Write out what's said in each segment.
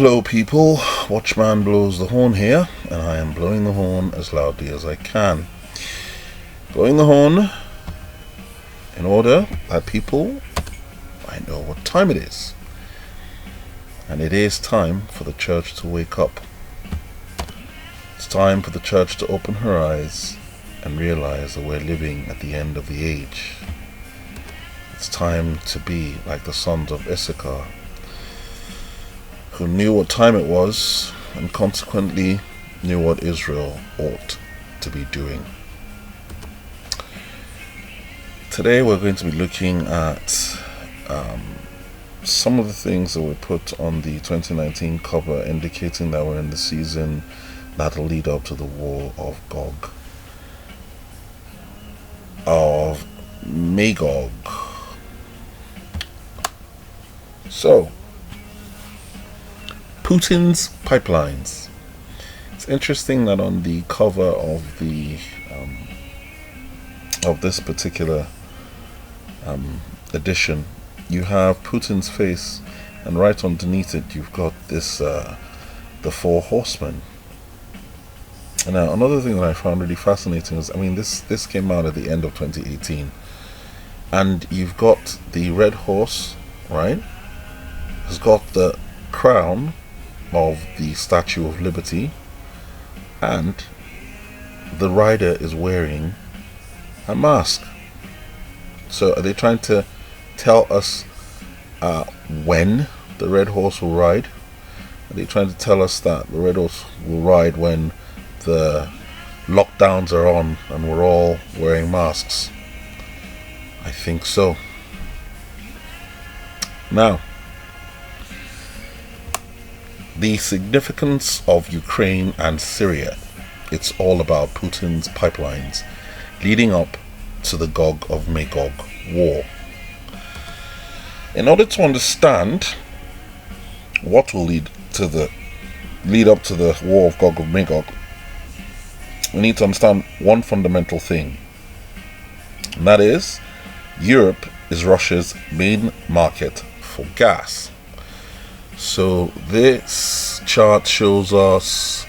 Hello people, Watchman blows the horn here, and I am blowing the horn as loudly as I can. Blowing the horn in order that people might know what time it is. And it is time for the church to wake up. It's time for the church to open her eyes and realize that we're living at the end of the age. It's time to be like the sons of Issachar, who knew what time it was and consequently knew what Israel ought to be doing. Today we're going to be looking at some of the things that were put on the 2019 cover, indicating that we're in the season that'll lead up to the war of Gog of Magog. So, Putin's pipelines. It's interesting that on the cover of the of this particular edition, you have Putin's face, and right underneath it you've got this the four horsemen. Now, another thing that I found really fascinating is, this came out at the end of 2018, and you've got the red horse, right? Has got the crown of the Statue of Liberty, and the rider is wearing a mask. So are they trying to tell us when the red horse will ride? Are they trying to tell us that the red horse will ride when the lockdowns are on and we're all wearing masks? I think so. Now, the significance of Ukraine and Syria. It's all about Putin's pipelines leading up to the Gog of Magog war. In order to understand what will lead up to the war of Gog of Magog, we need to understand one fundamental thing, and that is Europe is Russia's main market for gas. So this chart shows us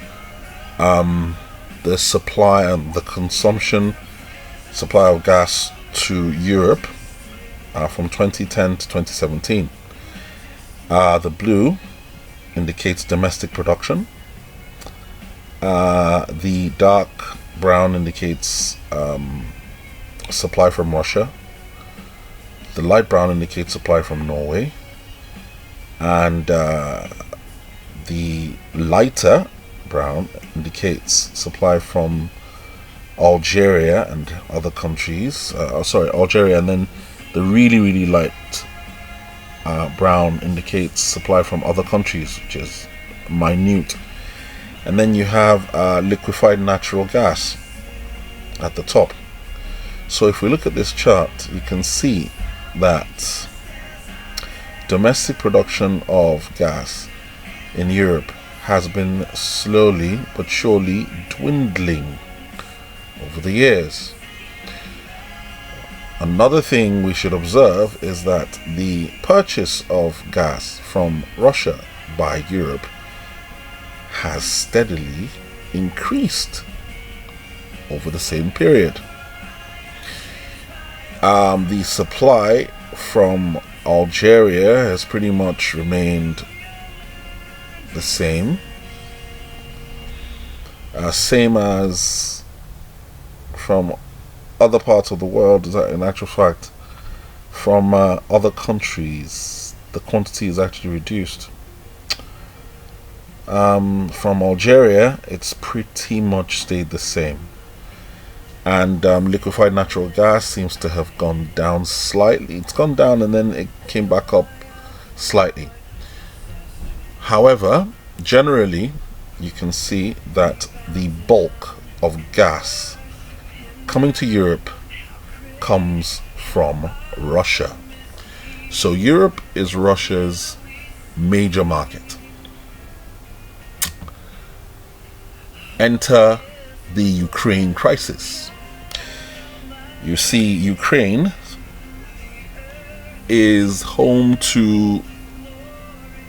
the supply and the supply of gas to Europe from 2010 to 2017. The blue indicates domestic production. The dark brown indicates supply from Russia. The light brown indicates supply from Norway. And the lighter brown indicates supply from Algeria and other countries. Algeria, and then the really light brown indicates supply from other countries, which is minute. And then you have liquefied natural gas at the top. So if we look at this chart, you can see that domestic production of gas in Europe has been slowly but surely dwindling over the years. Another thing we should observe is that the purchase of gas from Russia by Europe has steadily increased over the same period. The supply from Algeria has pretty much remained the same. Same as from other parts of the world. In actual fact, from other countries, the quantity is actually reduced. From Algeria, it's pretty much stayed the same. And liquefied natural gas seems to have gone down slightly. It's gone down and then it came back up slightly. However, generally, you can see that the bulk of gas coming to Europe comes from Russia. So Europe is Russia's major market. Enter the Ukraine crisis. You see, Ukraine is home to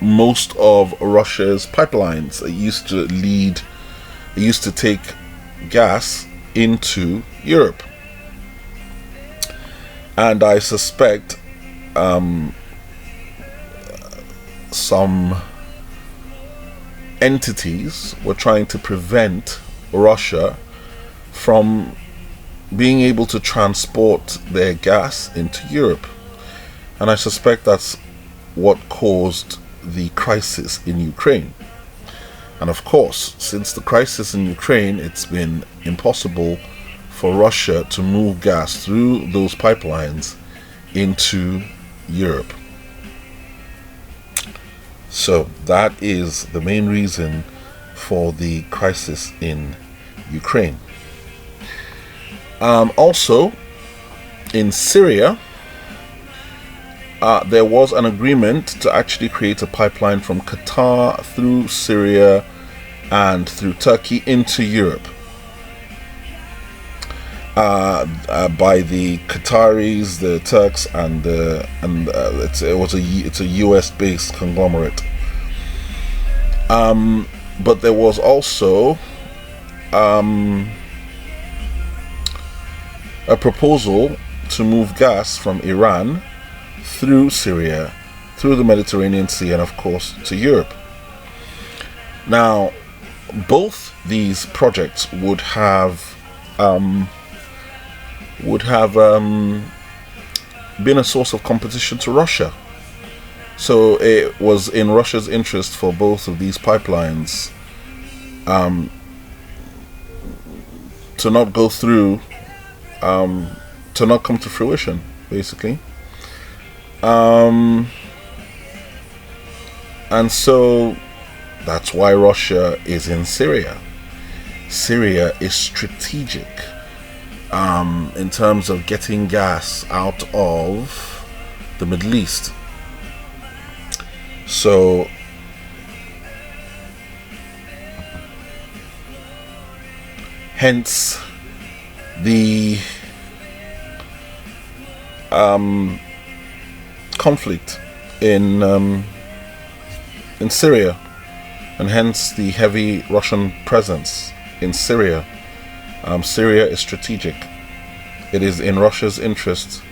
most of Russia's pipelines. It used to take gas into Europe. And I suspect some entities were trying to prevent Russia from being able to transport their gas into Europe. And I suspect that's what caused the crisis in Ukraine. And of course, since the crisis in Ukraine, it's been impossible for Russia to move gas through those pipelines into Europe. So that is the main reason for the crisis in Ukraine. Also, in Syria, there was an agreement to actually create a pipeline from Qatar through Syria and through Turkey into Europe by the Qataris, the Turks, and it's a US-based conglomerate. But there was also a proposal to move gas from Iran through Syria, through the Mediterranean Sea, and of course to Europe. Now, both these projects would have been a source of competition to Russia. So it was in Russia's interest for both of these pipelines to not go through, to not come to fruition, basically. And so that's why Russia is in Syria. Syria is strategic in terms of getting gas out of the Middle East. So hence the conflict in Syria, and hence the heavy Russian presence in Syria. Syria is strategic. It is in Russia's interest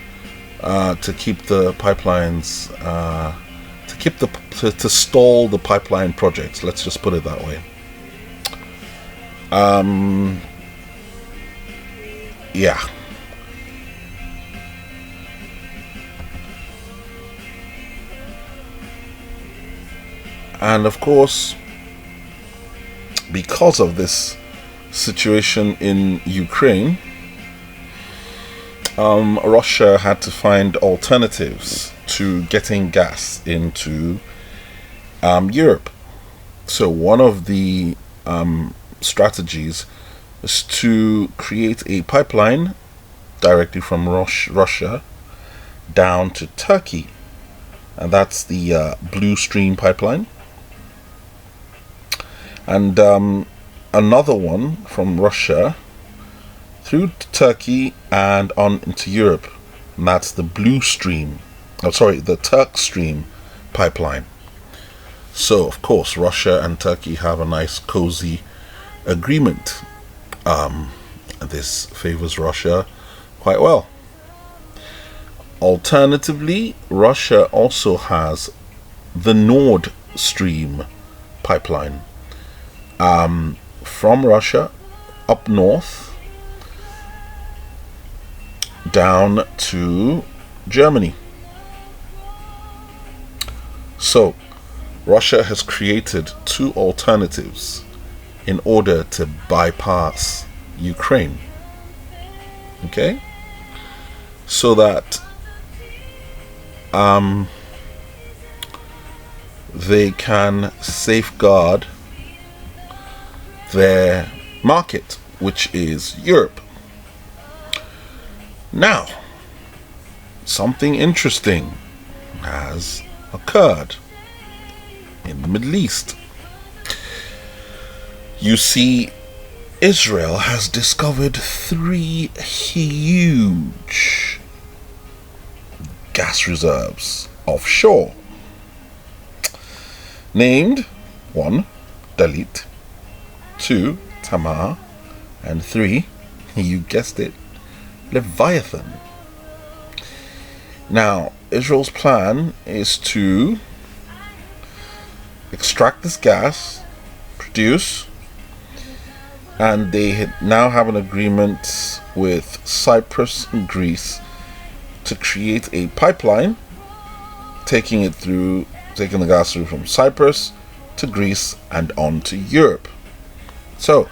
to keep the pipelines, to stall the pipeline projects. Let's just put it that way. Yeah. And of course, because of this situation in Ukraine, Russia had to find alternatives to getting gas into Europe. So one of the strategies is to create a pipeline directly from Russia down to Turkey, and that's the Blue Stream pipeline. And another one from Russia through Turkey and on into Europe, and that's the the Turk Stream pipeline. So of course Russia and Turkey have a nice cozy agreement. This favors Russia quite well. Alternatively, Russia also has the Nord Stream pipeline from Russia up north down to Germany. So Russia has created two alternatives in order to bypass Ukraine. Okay? So that they can safeguard their market, which is Europe. Now, something interesting has occurred in the Middle East. You see, Israel has discovered 3 huge gas reserves offshore. named 1. Dalit, 2. Tamar, and 3, you guessed it, Leviathan. Now, Israel's plan is to extract this gas, produce, and they now have an agreement with Cyprus and Greece to create a pipeline taking the gas through from Cyprus to Greece and on to Europe. So,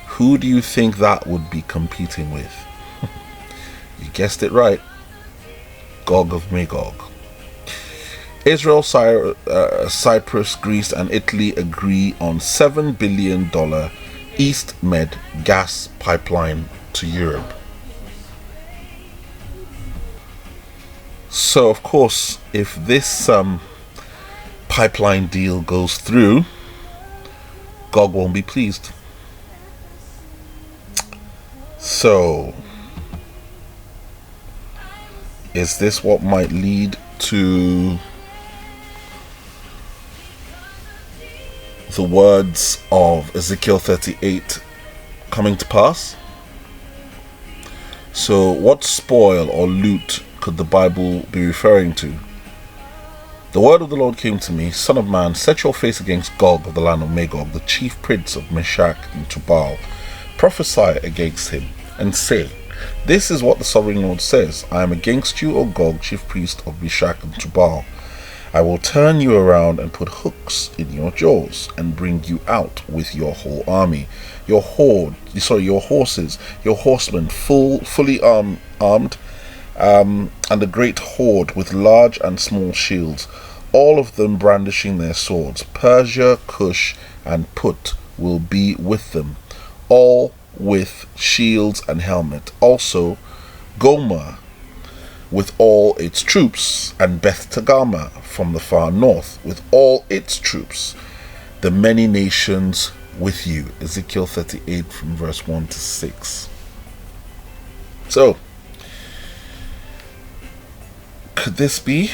who do you think that would be competing with? You guessed it right. Gog of Magog. Israel, Cyprus, Greece, and Italy agree on $7 billion East Med gas pipeline to Europe. So, of course, if this pipeline deal goes through, Gog won't be pleased. So, is this what might lead to the words of Ezekiel 38 coming to pass? So, what spoil or loot could the Bible be referring to? The word of the Lord came to me, Son of man, set your face against Gog of the land of Magog, the chief prince of Meshach and Tubal. Prophesy against him, and say, this is what the sovereign Lord says, I am against you, O Gog, chief priest of Meshach and Tubal. I will turn you around and put hooks in your jaws, and bring you out with your whole army, your horses, your horsemen, fully armed, and a great horde with large and small shields, all of them brandishing their swords. Persia, Cush, and Put will be with them, all with shields and helmet. Also Gomer with all its troops, and Beth Togarmah from the far north with all its troops, the many nations with you. Ezekiel 38 from verse 1 to 6. So, could this be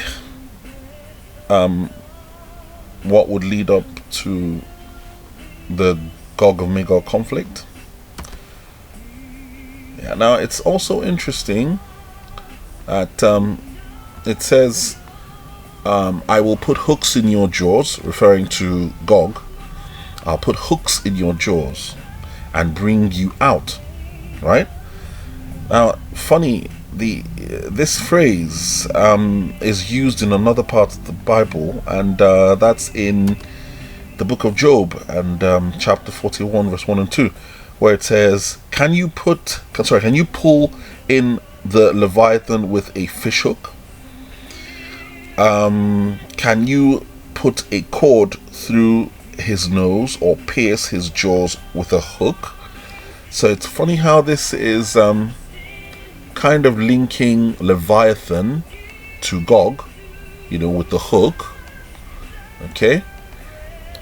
what would lead up to the Gog of Magog conflict? Yeah, now it's also interesting that it says, I will put hooks in your jaws, referring to Gog. I'll put hooks in your jaws and bring you out. Right? Now, funny, this phrase is used in another part of the Bible, and that's in the book of Job, and chapter 41 verse 1 and 2, where it says, can you pull in the Leviathan with a fish hook? Can you put a cord through his nose or pierce his jaws with a hook? So it's funny how this is kind of linking Leviathan to Gog, with the hook, okay,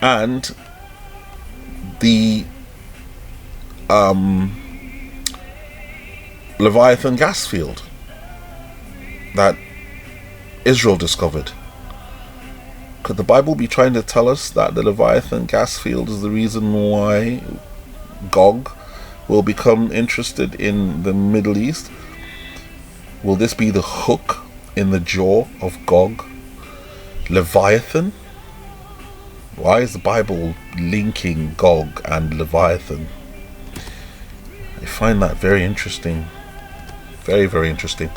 and the Leviathan gas field that Israel discovered. Could the Bible be trying to tell us that the Leviathan gas field is the reason why Gog will become interested in the Middle East? Will this be the hook in the jaw of Gog? Leviathan? Why is the Bible linking Gog and Leviathan? I find that very interesting. Very, very interesting.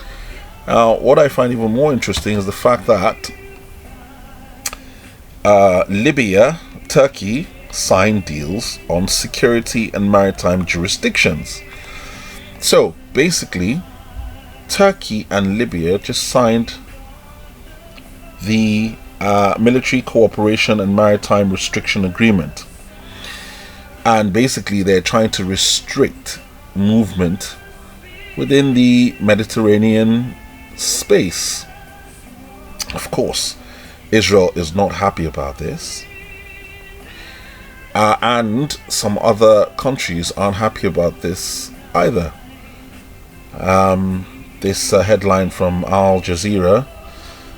Now, what I find even more interesting is the fact that Libya, Turkey, signed deals on security and maritime jurisdictions. So, basically, Turkey and Libya just signed the military cooperation and maritime restriction agreement. And basically, they're trying to restrict movement within the Mediterranean space. Of course, Israel is not happy about this, and some other countries aren't happy about this either. This headline from Al Jazeera: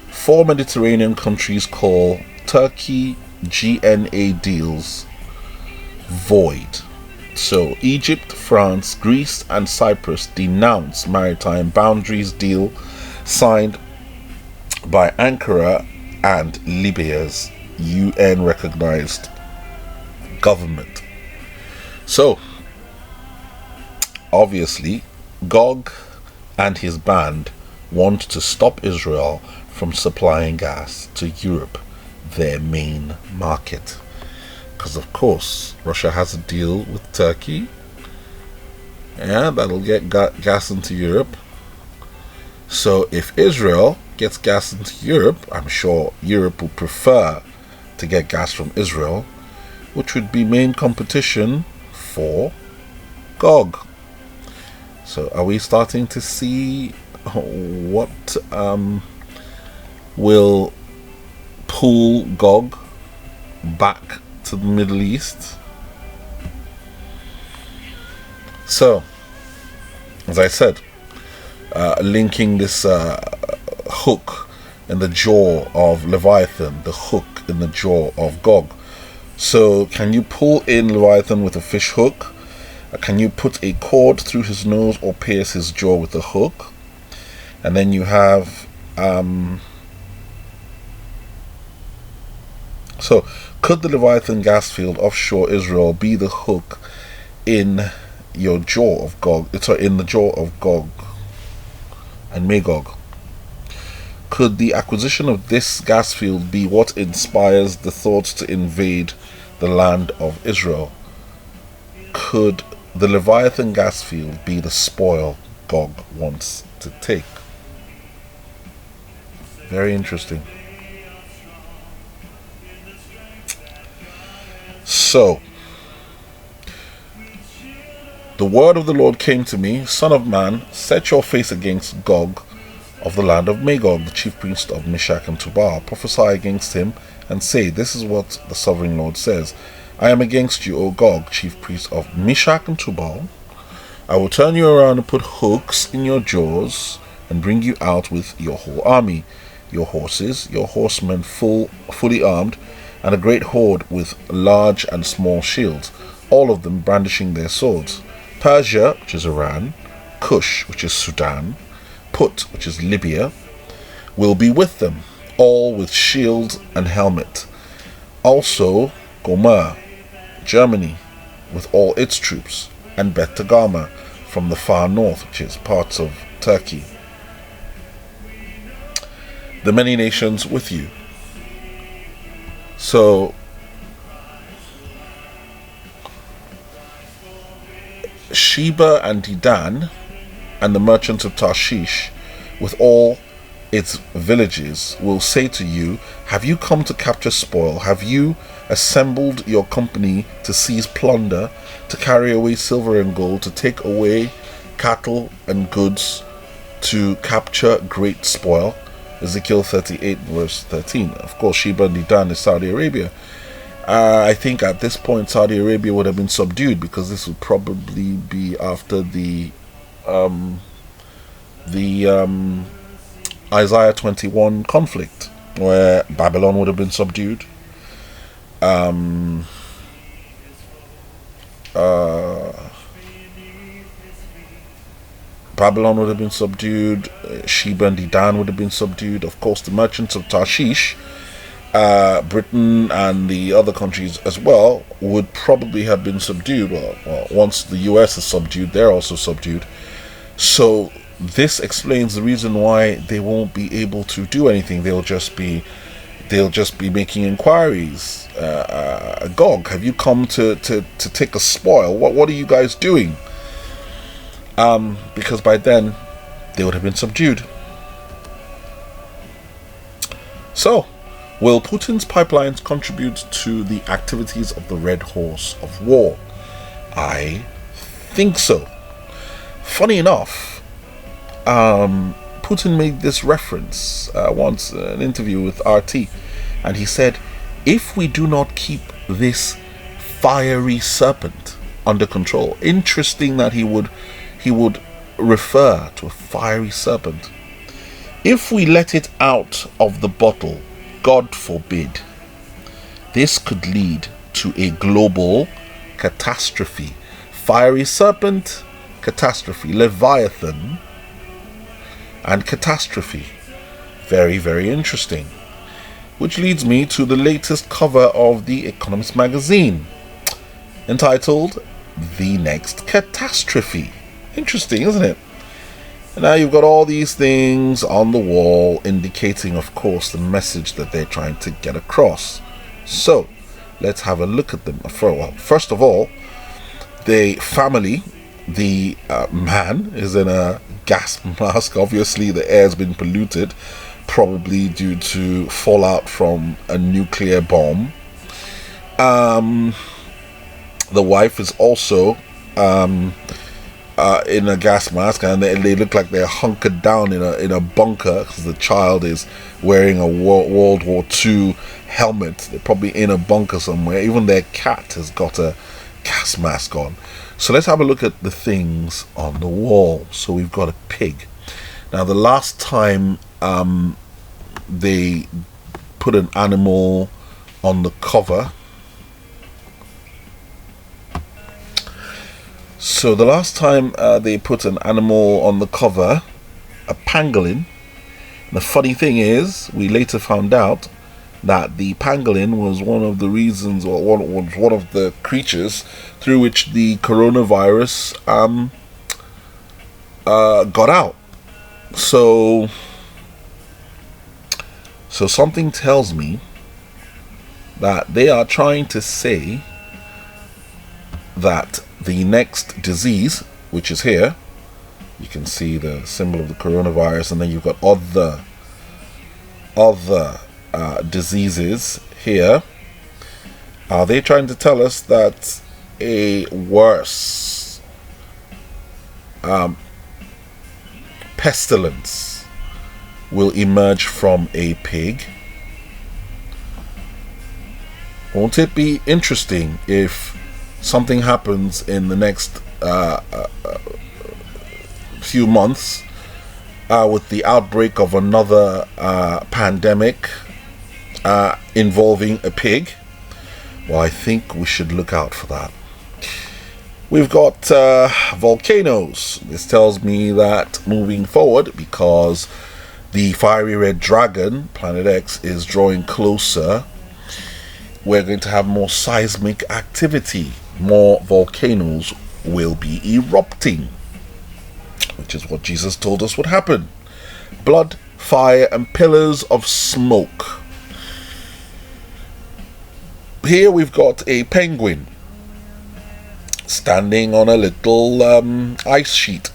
4 Mediterranean countries call Turkey GNA deals void. So Egypt, France, Greece and Cyprus denounce maritime boundaries deal signed by Ankara and Libya's UN recognized government. So obviously Gog and his band want to stop Israel from supplying gas to Europe, their main market. Because of course Russia has a deal with Turkey, that'll get gas into Europe. So if Israel gets gas into Europe, I'm sure Europe will prefer to get gas from Israel, which would be main competition for Gog. So are we starting to see what will pull Gog back to the Middle East? So, as I said, linking this hook in the jaw of Leviathan, the hook in the jaw of Gog. So, can you pull in Leviathan with a fish hook? Can you put a cord through his nose or pierce his jaw with a hook? And then you have so could the Leviathan gas field offshore Israel be the hook in your jaw of Gog? It's in the jaw of Gog and Magog. Could the acquisition of this gas field be what inspires the thoughts to invade the land of Israel? Could the Leviathan gas field be the spoil Gog wants to take? Very interesting. So, the word of the Lord came to me, Son of man, set your face against Gog of the land of Magog, the chief priest of Meshach and Tubal. Prophesy against him and say, this is what the sovereign Lord says. I am against you, O Gog, chief priest of Meshach and Tubal. I will turn you around and put hooks in your jaws and bring you out with your whole army, your horses, your horsemen fully armed, and a great horde with large and small shields, all of them brandishing their swords. Persia, which is Iran, Cush, which is Sudan, Put, which is Libya, will be with them, all with shield and helmet. Also Gomer, Germany, with all its troops, and Bet Togarmah from the far north, which is parts of Turkey. The many nations with you. So Sheba and Dedan and the merchants of Tarshish with all its villages will say to you, have you come to capture spoil? Have you assembled your company to seize plunder, to carry away silver and gold, to take away cattle and goods, to capture great spoil? Ezekiel 38 verse 13. Of course, Sheba and Dedan is Saudi Arabia. I think at this point Saudi Arabia would have been subdued, because this would probably be after the Isaiah 21 conflict, where Babylon would have been subdued. Babylon would have been subdued. Sheba and Dedan would have been subdued. Of course, the merchants of Tarshish, Britain and the other countries as well, would probably have been subdued. Well, once the US is subdued, they're also subdued. So this explains the reason why they won't be able to do anything. They'll just be making inquiries. Gog, have you come to take a spoil? What are you guys doing? Because by then they would have been subdued. So, will Putin's pipelines contribute to the activities of the Red Horse of War? I think so. Funny enough, Putin made this reference once in an interview with RT, and he said, if we do not keep this fiery serpent under control. Interesting that he would refer to a fiery serpent. If we let it out of the bottle, God forbid, this could lead to a global catastrophe. Fiery serpent, catastrophe. Leviathan, and catastrophe. Very, very interesting. Which leads me to the latest cover of The Economist magazine, entitled The Next Catastrophe. Interesting, isn't it? And now you've got all these things on the wall indicating, of course, the message that they're trying to get across. So, let's have a look at them. First of all, the family, the man is in a gas mask. Obviously, the air has been polluted, probably due to fallout from a nuclear bomb. The wife is also in a gas mask, and they look like they're hunkered down in a bunker because the child is wearing a World War II helmet. They're probably in a bunker somewhere. Even their cat has got a gas mask on. So let's have a look at the things on the wall. So we've got a pig. Now, the last time they put an animal on the cover, so the last time they put an animal on the cover, a pangolin. The funny thing is, we later found out that the pangolin was one of the reasons, or one of the creatures through which the coronavirus got out. So something tells me that they are trying to say that the next disease, which is here, you can see the symbol of the coronavirus, and then you've got other diseases here. Are they trying to tell us that a worse pestilence will emerge from a pig? Won't it be interesting if something happens in the next few months with the outbreak of another pandemic involving a pig? Well, I think we should look out for that. We've got volcanoes. This tells me that moving forward, because the fiery red dragon, Planet X, is drawing closer, we're going to have more seismic activity. More volcanoes will be erupting, which is what Jesus told us would happen. Blood, fire, and pillars of smoke. Here we've got a penguin standing on a little ice sheet,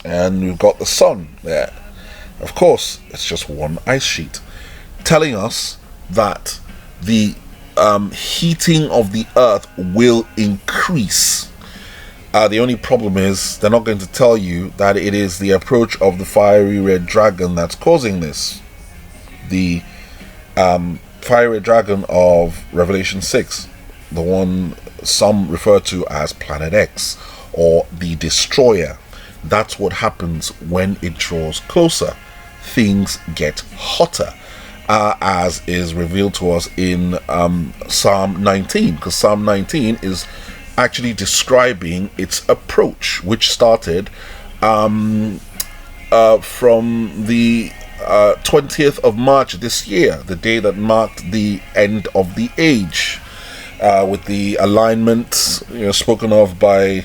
and we've got the sun there. Of course, it's just one ice sheet, telling us that the heating of the earth will increase. The only problem is they're not going to tell you that it is the approach of the fiery red dragon that's causing this. The fiery red dragon of Revelation 6, the one some refer to as Planet X, or the Destroyer. That's what happens when it draws closer. Things get hotter, as is revealed to us in Psalm 19, because Psalm 19 is actually describing its approach, which started from the 20th of March this year, the day that marked the end of the age, with the alignment spoken of by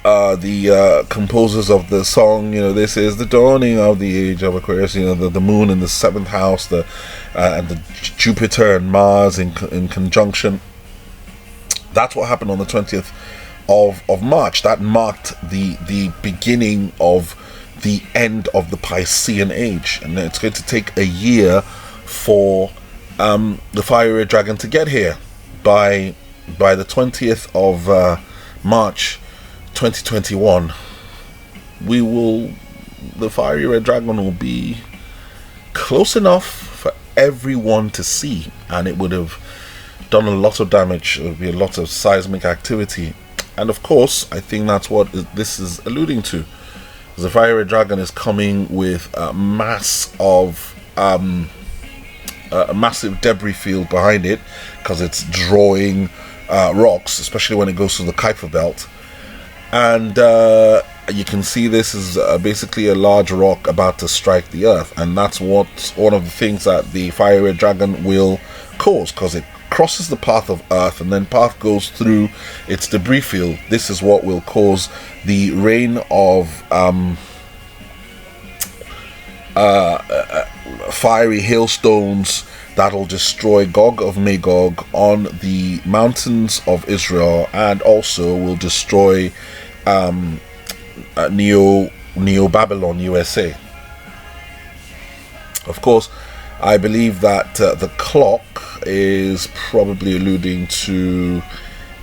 the composers of the song. This is the dawning of the age of Aquarius. The moon in the 7th house, and the Jupiter and Mars in conjunction. That's what happened on the 20th of March. That marked the beginning of the end of the Piscean age, and it's going to take a year for the fiery red dragon to get here. By the 20th of March 2021, the fiery red dragon will be close enough for everyone to see, and it would have done a lot of damage. There would be a lot of seismic activity, and of course I think that's what this is alluding to. The fiery red dragon is coming with a mass of a massive debris field behind it, because it's drawing rocks, especially when it goes to the Kuiper belt. And you can see this is basically a large rock about to strike the earth, and that's one of the things that the fiery red dragon will cause, because it crosses the path of earth and then path goes through its debris field. This is what will cause the rain of fiery hailstones that'll destroy Gog of Magog on the mountains of Israel, and also will destroy Neo Babylon, USA. Of course, I believe that the clock is probably alluding to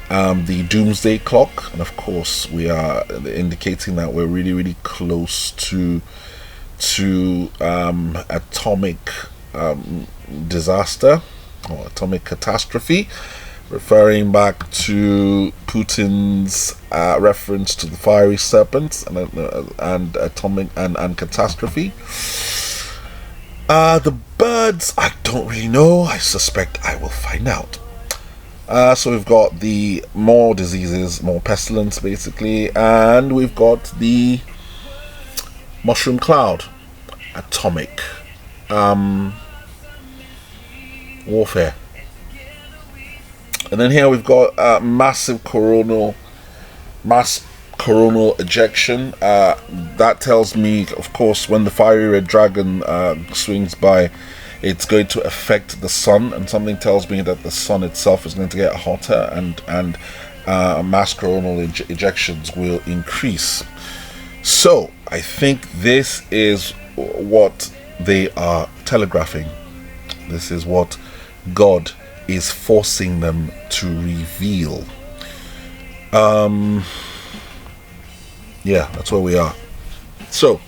the doomsday clock, and of course we are indicating that we're really, really close to atomic disaster or atomic catastrophe, referring back to Putin's reference to the fiery serpents and atomic and catastrophe. The birds, I don't really know. I suspect I will find out. So we've got the more diseases, more pestilence, basically, and we've got the mushroom cloud, atomic warfare. And then here we've got mass coronal ejection. That tells me, of course, when the fiery red dragon swings by, it's going to affect the sun, and something tells me that the sun itself is going to get hotter, and mass coronal ejections will increase. So I think this is what they are telegraphing. This is what God is forcing them to reveal. Yeah, that's where we are. So,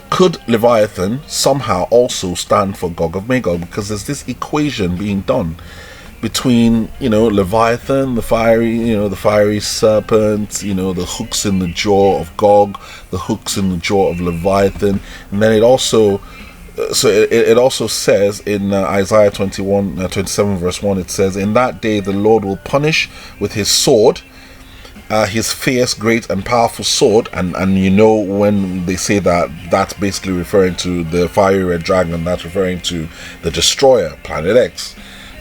could Leviathan somehow also stand for Gog of Magog? Because there's this equation being done between, Leviathan, the fiery serpent, the hooks in the jaw of Gog, the hooks in the jaw of Leviathan, and then it also says in Isaiah 27 verse 1, it says, "In that day the Lord will punish with his sword, his fierce, great and powerful sword," and when they say that, that's basically referring to the fiery red dragon. That's referring to the destroyer, Planet X,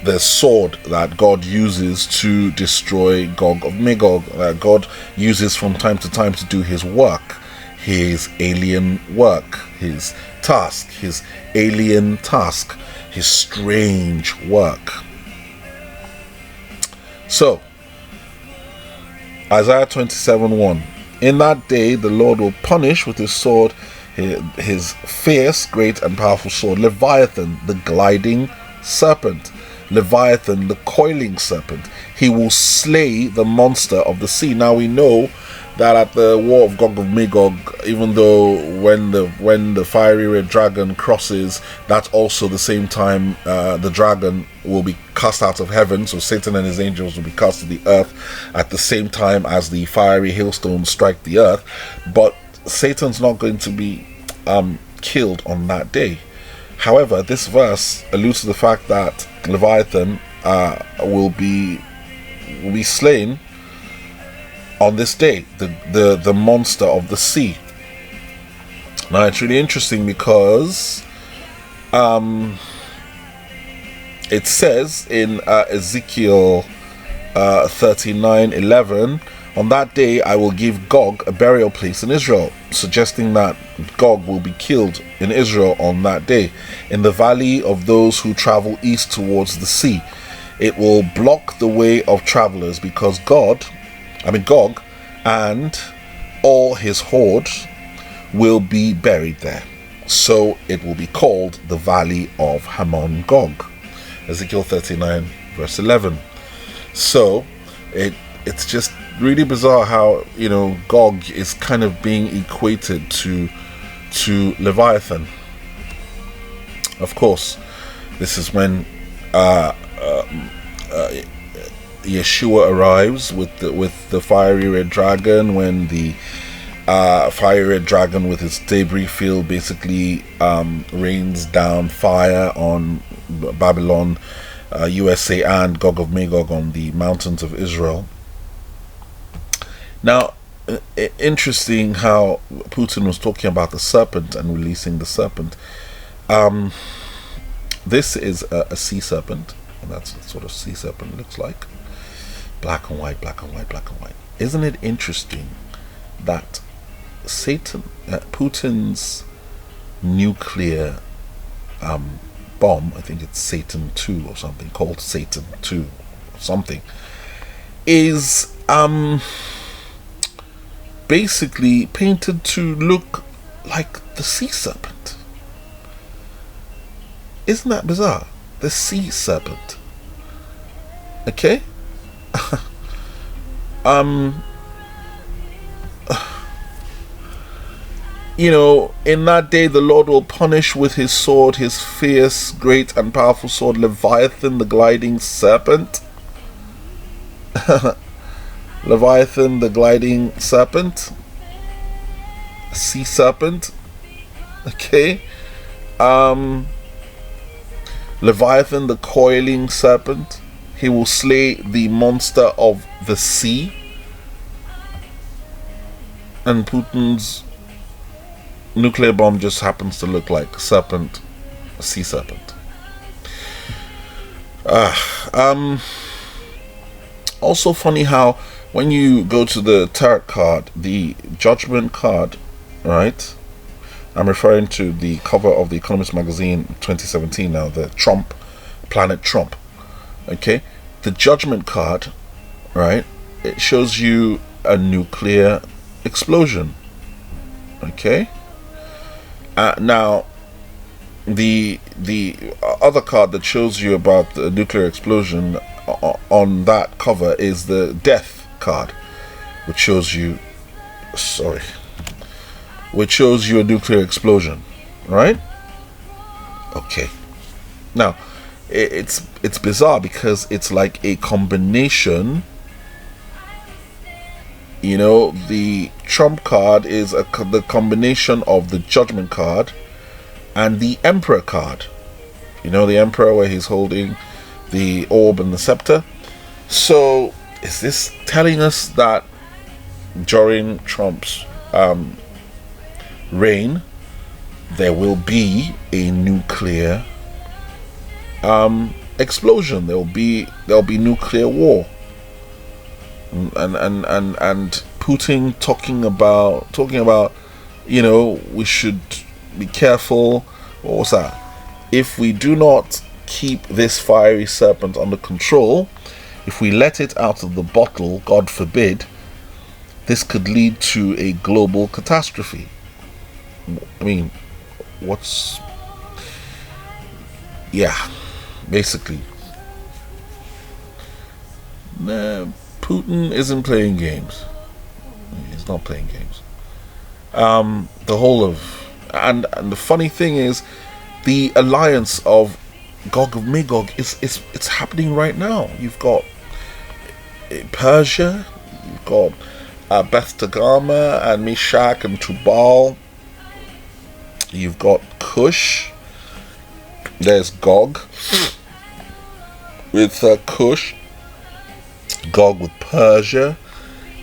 the sword that God uses to destroy Gog of Magog, that God uses from time to time to do his work, his alien work, his task, his alien task, his strange work. So, Isaiah 27:1. "In that day the Lord will punish with his sword, his fierce, great and powerful sword, Leviathan, the gliding serpent, Leviathan, the coiling serpent. He will slay the monster of the sea." Now we know that at the War of Gog of Magog, even though when the fiery red dragon crosses, that's also the same time the dragon will be cast out of heaven. So Satan and his angels will be cast to the earth at the same time as the fiery hailstones strike the earth. But Satan's not going to be killed on that day. However, this verse alludes to the fact that Leviathan will be slain on this day, the monster of the sea. Now it's really interesting because it says in Ezekiel 39:11, "On that day I will give Gog a burial place in Israel," suggesting that Gog will be killed in Israel on that day, in the valley of those who travel east towards the sea. It will block the way of travelers, because Gog and all his horde will be buried there. So it will be called the Valley of Hamon Gog. Ezekiel 39 verse 11. So it's just really bizarre how Gog is kind of being equated to Leviathan. Of course, this is when Yeshua arrives with the fiery red dragon, when the fiery red dragon with its debris field basically rains down fire on Babylon, USA, and Gog of Magog on the mountains of Israel. Now, interesting how Putin was talking about the serpent and releasing the serpent. This is a sea serpent, and that's what sort of sea serpent looks like. Black and white, black and white, black and white. Isn't it interesting that Putin's nuclear bomb, I think it's Satan 2 or something, called Satan 2 or something, is basically painted to look like the sea serpent. Isn't that bizarre? The sea serpent. Okay? You know, in that day the Lord will punish with his sword, his fierce, great and powerful sword, Leviathan, the gliding serpent. Leviathan, the gliding serpent. Sea serpent. Okay. Leviathan, the coiling serpent. He will slay the monster of the sea. And Putin's nuclear bomb just happens to look like a serpent, a sea serpent. Also funny how when you go to the tarot card, the judgment card, right? I'm referring to the cover of The Economist magazine 2017 now, the Trump, Planet Trump. Okay? The judgment card, right? It shows you a nuclear explosion. Okay? Now, the other card that shows you about the nuclear explosion on that cover is the death card, which shows you, which shows you a nuclear explosion, right? Okay. Now, it's bizarre because it's like a combination. You know, the Trump card is the combination of the Judgment card and the Emperor card. You know, the Emperor where he's holding the orb and the scepter. So, is this telling us that during Trump's reign, there will be a nuclear explosion? There'll be nuclear war. And Putin talking about, you know, we should be careful. What was that? If we do not keep this fiery serpent under control, if we let it out of the bottle, God forbid, this could lead to a global catastrophe. I mean, basically. Putin isn't playing games. He's not playing games. The whole of, and the funny thing is, the alliance of Gog of Magog it's happening right now. You've got Persia, you've got Beth Togarmah and Meshach and Tubal. You've got Cush. There's Gog with Cush. Gog with Persia,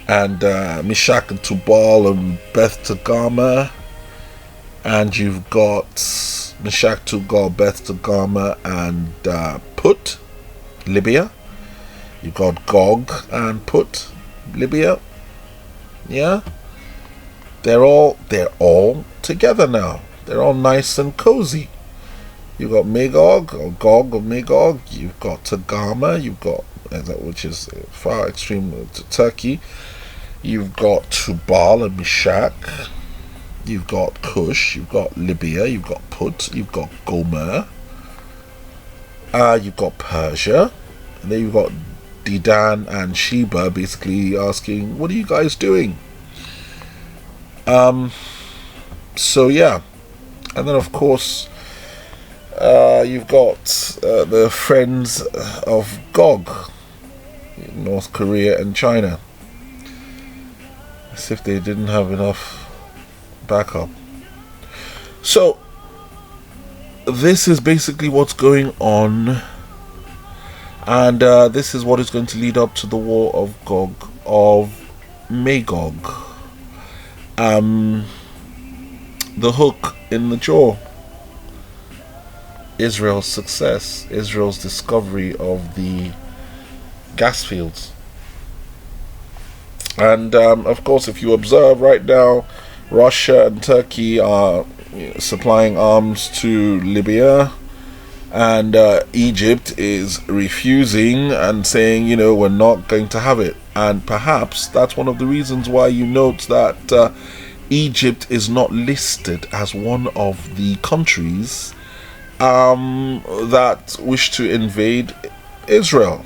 and Meshach and Tubal and Beth Togarmah, and you've got Meshach, Tubal, Beth Togarmah and Put, Libya. You've got Gog and Put, Libya. Yeah, they're all together now. They're all nice and cozy. You've got Magog or Gog of Magog. You've got Togarmah. You've got, which is far extreme to Turkey. You've got Tubal and Meshach. You've got Cush. You've got Libya. You've got Put. You've got Gomer. You've got Persia, and then you've got Dedan and Sheba, basically asking, "What are you guys doing?" So yeah, and then of course you've got the friends of Gog, North Korea and China. as if they didn't have enough backup. So this is basically what's going on, and this is what is going to lead up to the war of Gog of Magog. The hook in the jaw. Israel's success, Israel's discovery of the gas fields. And of course, if you observe right now, Russia and Turkey are supplying arms to Libya, and Egypt is refusing and saying, we're not going to have it. And perhaps that's one of the reasons why you note that Egypt is not listed as one of the countries that wish to invade Israel,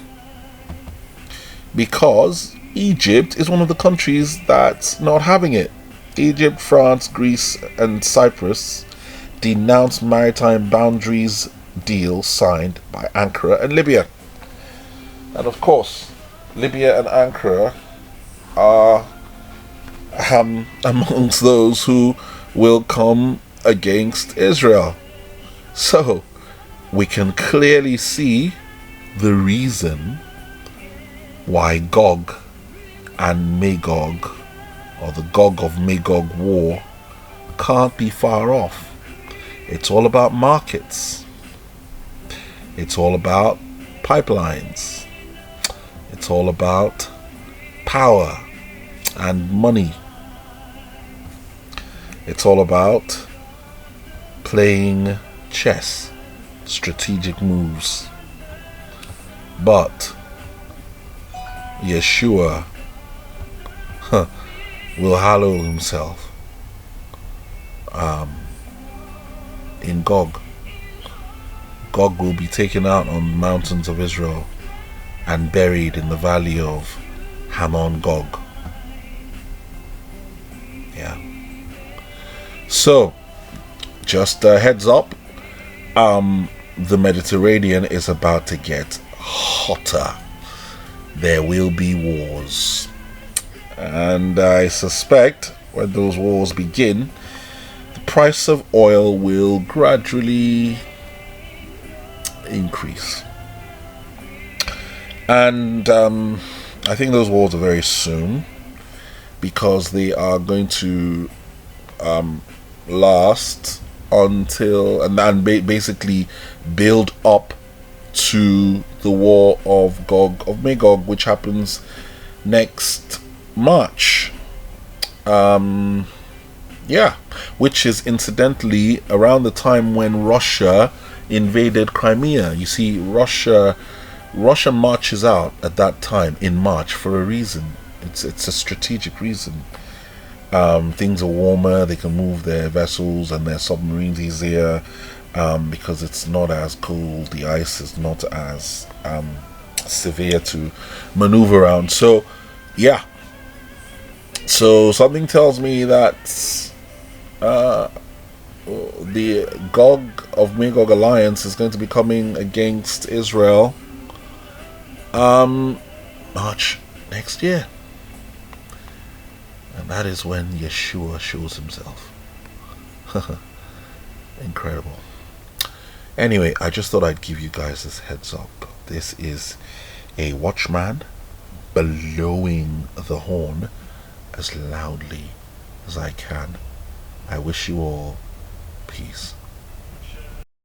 because Egypt is one of the countries that's not having it. Egypt, France, Greece, and Cyprus denounced maritime boundaries deal signed by Ankara and Libya. And of course, Libya and Ankara are amongst those who will come against Israel. So we can clearly see the reason why Gog and Magog, or the Gog of Magog war, can't be far off. It's all about markets. It's all about pipelines. It's all about power and money. It's all about playing chess, strategic moves. But Yeshua will hallow himself in Gog. Gog will be taken out on the mountains of Israel and buried in the valley of Hamon Gog. Yeah. So, just a heads up, the Mediterranean is about to get hotter. There will be wars. And I suspect when those wars begin, the price of oil will gradually increase. And I think those wars are very soon, because they are going to last until and basically build up to the war of Gog of Magog, which happens next March. Which is incidentally around the time when Russia invaded Crimea. You see, Russia marches out at that time in March for a reason. It's a strategic reason. Things are warmer, they can move their vessels and their submarines easier, because it's not as cold, the ice is not as severe to maneuver around. So yeah, so something tells me that the Gog of Magog alliance is going to be coming against Israel March next year. And that is when Yeshua shows himself. Incredible. Anyway, I just thought I'd give you guys this heads up. This is a watchman blowing the horn as loudly as I can. I wish you all peace.